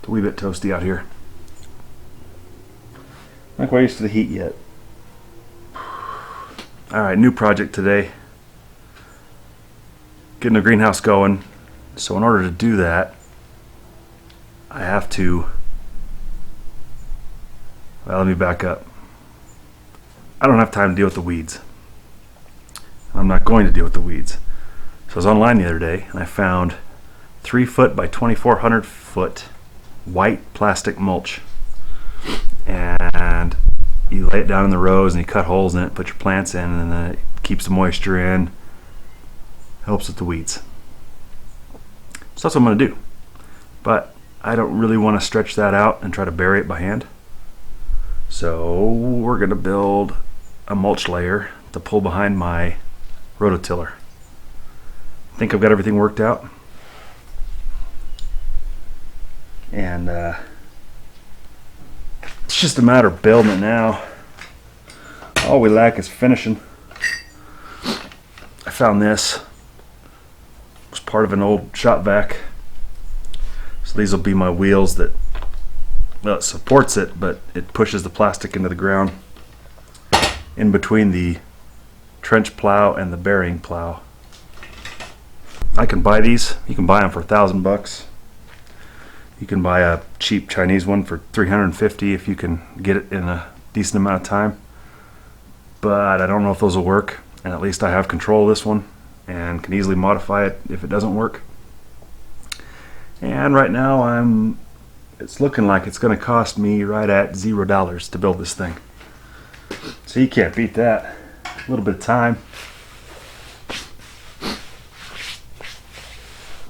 It's a wee bit toasty out here. Not quite used to the heat yet. Alright, new project today. Getting the greenhouse going. So in order to do that, I have to, well, let me back up. I don't have time to deal with the weeds. I'm not going to deal with the weeds. So I was online the other day and I found 3 foot by 2400 foot white plastic mulch. And you lay it down in the rows and you cut holes in it, put your plants in, and then it keeps the moisture in, helps with the weeds. So that's what I'm going to do. But I don't really want to stretch that out and try to bury it by hand. So we're going to build a mulch layer to pull behind my rototiller. I think I've got everything worked out. And it's just a matter of building it now. All we lack is finishing. I found this. It was part of an old shop vac. So these will be my wheels that, well, it supports it, but it pushes the plastic into the ground in between the trench plow and the burying plow. I can buy these. You can buy them for $1,000. You can buy a cheap Chinese one for $350 if you can get it in a decent amount of time. But I don't know if those will work, and at least I have control of this one and can easily modify it if it doesn't work. And right now it's looking like it's going to cost me right at $0 to build this thing. So you can't beat that. A little bit of time.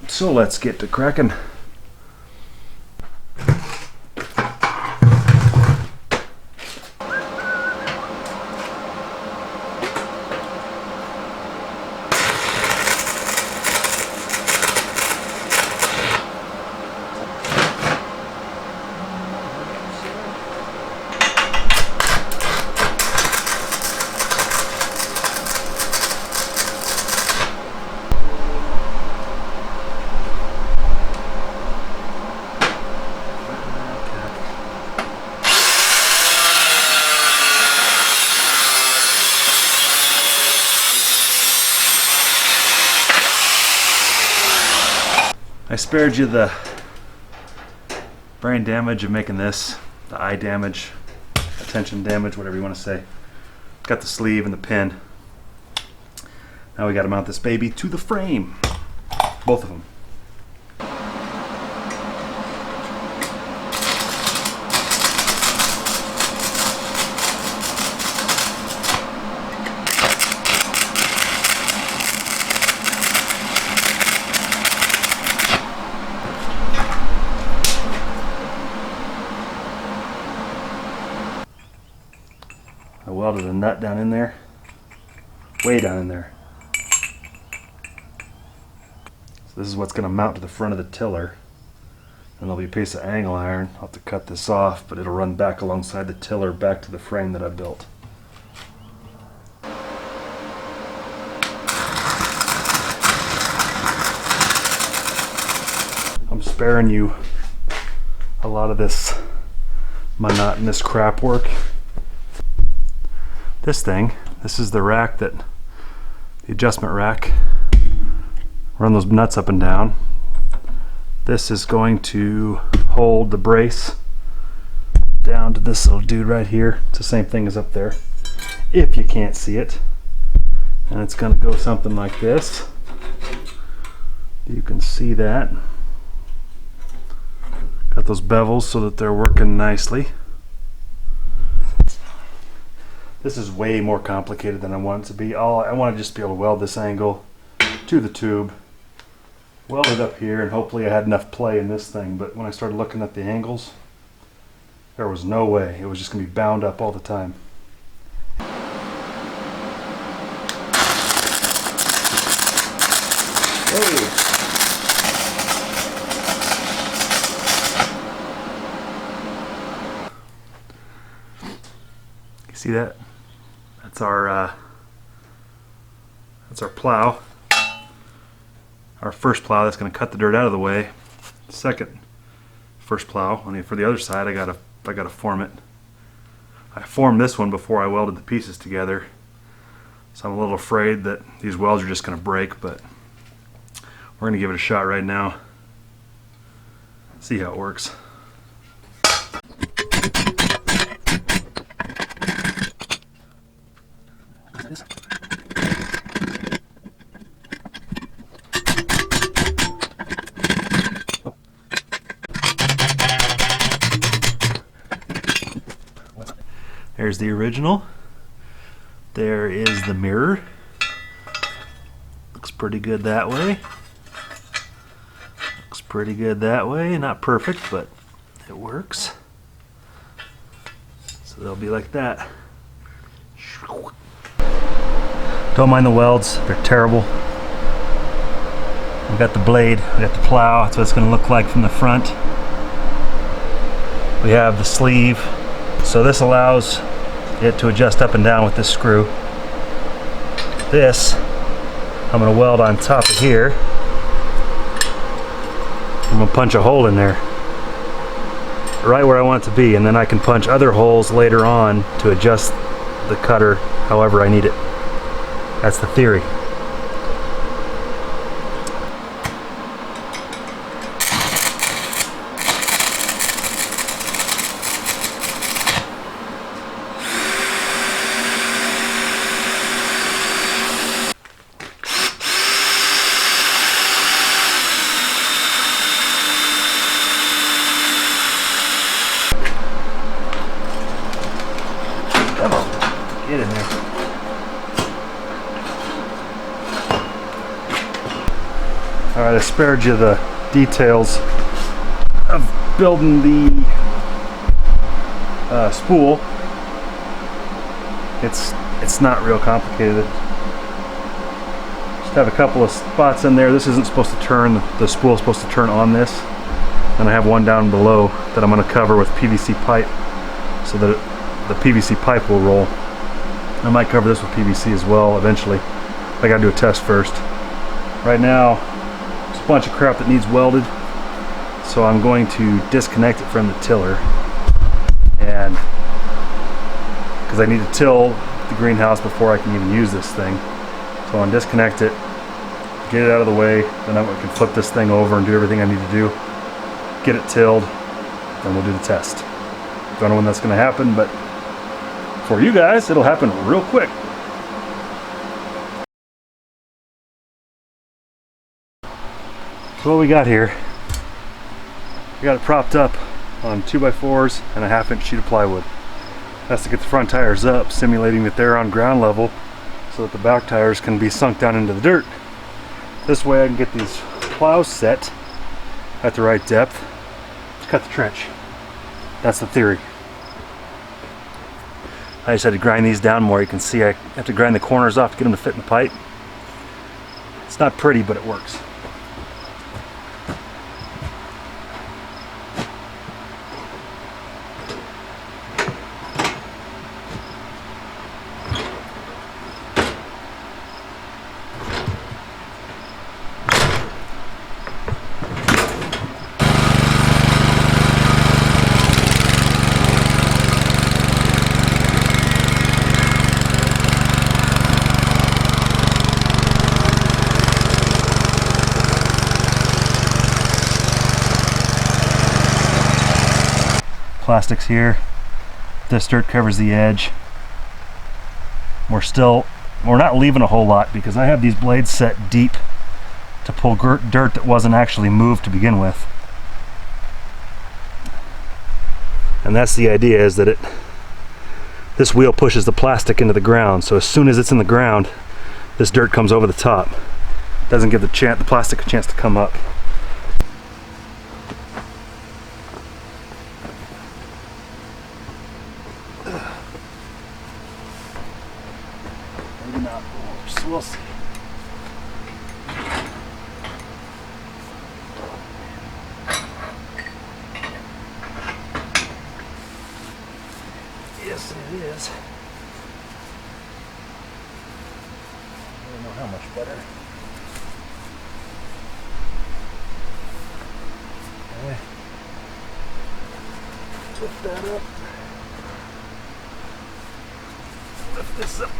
So let's get to cracking. I spared you the brain damage of making this, the eye damage, attention damage, whatever you want to say. Got the sleeve and the pin. Now we got to mount this baby to the frame, both of them. I welded a nut down in there, way down in there. So this is what's going to mount to the front of the tiller. And there'll be a piece of angle iron. I'll have to cut this off, but it'll run back alongside the tiller back to the frame that I built. I'm sparing you a lot of this monotonous crap work. This is the rack, the adjustment rack. Run those nuts up and down. This is going to hold the brace down to this little dude right here. It's the same thing as up there, if you can't see it. And it's going to go something like this. You can see that. Got those bevels so that they're working nicely. This is way more complicated than I want it to be. I want to just be able to weld this angle to the tube, weld it up here, and hopefully I had enough play in this thing. But when I started looking at the angles, there was no way. It was just going to be bound up all the time. Hey. You see that? That's our plow. Our first plow that's going to cut the dirt out of the way. Second first plow. I mean, for the other side, I gotta form it. I formed this one before I welded the pieces together, so I'm a little afraid that these welds are just gonna break, but we're gonna give it a shot right now. See how it works. There's the original. There is the mirror. Looks pretty good that way. Looks pretty good that way. Not perfect, but it works. So they'll be like that. Don't mind the welds, they're terrible. We got the blade, we got the plow, that's what it's going to look like from the front. We have the sleeve, so this allows it to adjust up and down with this screw. This, I'm going to weld on top of here. I'm going to punch a hole in there, right where I want it to be, and then I can punch other holes later on to adjust the cutter however I need it. That's the theory. Come on, get in there. Alright, I spared you the details of building the spool. It's not real complicated. Just have a couple of spots in there. This isn't supposed to turn, the spool is supposed to turn on this. And I have one down below that I'm going to cover with PVC pipe so that the PVC pipe will roll. I might cover this with PVC as well eventually. I got to do a test first. Right now, it's a bunch of crap that needs welded, so I'm going to disconnect it from the tiller, and because I need to till the greenhouse before I can even use this thing. So I'm going to disconnect it, get it out of the way, then I can flip this thing over and do everything I need to do, get it tilled, then we'll do the test. Don't know when that's going to happen, but for you guys, it'll happen real quick. So what we got here, we got it propped up on 2x4s and a 1/2-inch sheet of plywood. That's to get the front tires up, simulating that they're on ground level so that the back tires can be sunk down into the dirt. This way I can get these plows set at the right depth to cut the trench. That's the theory. I just had to grind these down more. You can see I have to grind the corners off to get them to fit in the pipe. It's not pretty, but it works. Plastics here. This dirt covers the edge. We're not leaving a whole lot because I have these blades set deep to pull dirt that wasn't actually moved to begin with. And that's the idea, is that this wheel pushes the plastic into the ground, so as soon as it's in the ground, this dirt comes over the top. Doesn't give the plastic a chance to come up. Maybe not. We'll see. Yes, it is. I don't know how much better. Okay. Lift that up. Lift this up.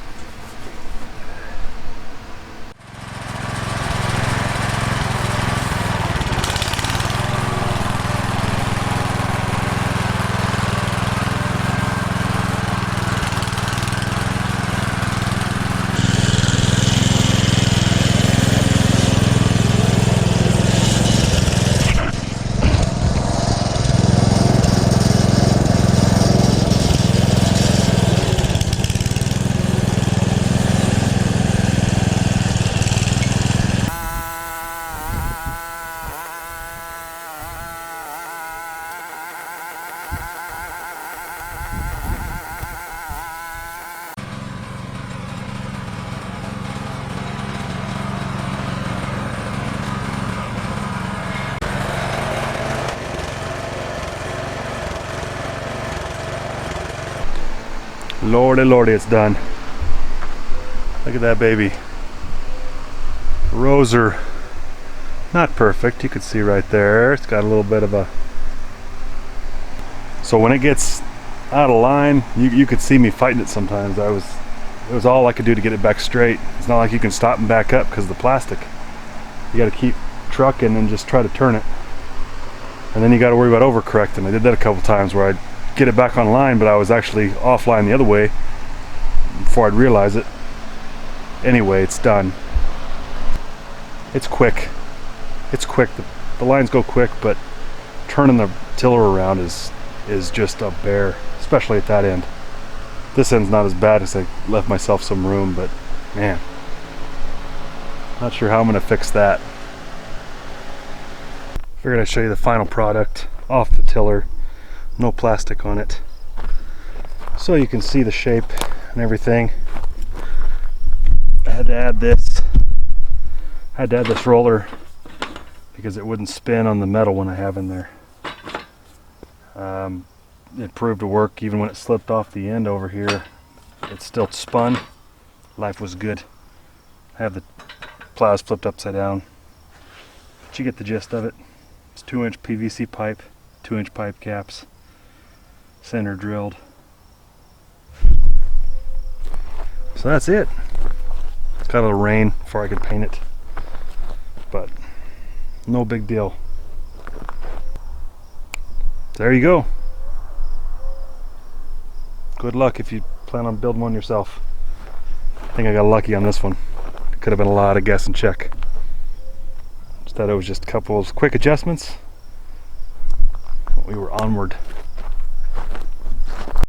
Lordy, lordy, it's done. Look at that baby. Rows are not perfect. You can see right there. It's got a little bit of a... So when it gets out of line, you could see me fighting it sometimes. It was all I could do to get it back straight. It's not like you can stop and back up because of the plastic. You got to keep trucking and just try to turn it. And then you got to worry about overcorrecting. I did that a couple times where I'd get it back online, but I was actually offline the other way before I'd realize it. Anyway, it's done. It's quick. It's quick. The lines go quick, but turning the tiller around is just a bear, especially at that end. This end's not as bad as I left myself some room, but man, not sure how I'm gonna fix that. Figured I'd show you the final product off the tiller. No plastic on it, so you can see the shape and everything. I had to add this roller because it wouldn't spin on the metal when I have in there. It proved to work even when it slipped off the end over here. It still spun. Life was good. I have the plows flipped upside down, but you get the gist of it. It's 2-inch PVC pipe, 2-inch pipe caps, center drilled. So that's it. It's got a little rain before I could paint it, but no big deal. There you go. Good luck if you plan on building one yourself. I think I got lucky on this one. It could have been a lot of guess and check. Just thought it was just a couple of quick adjustments. We were onward.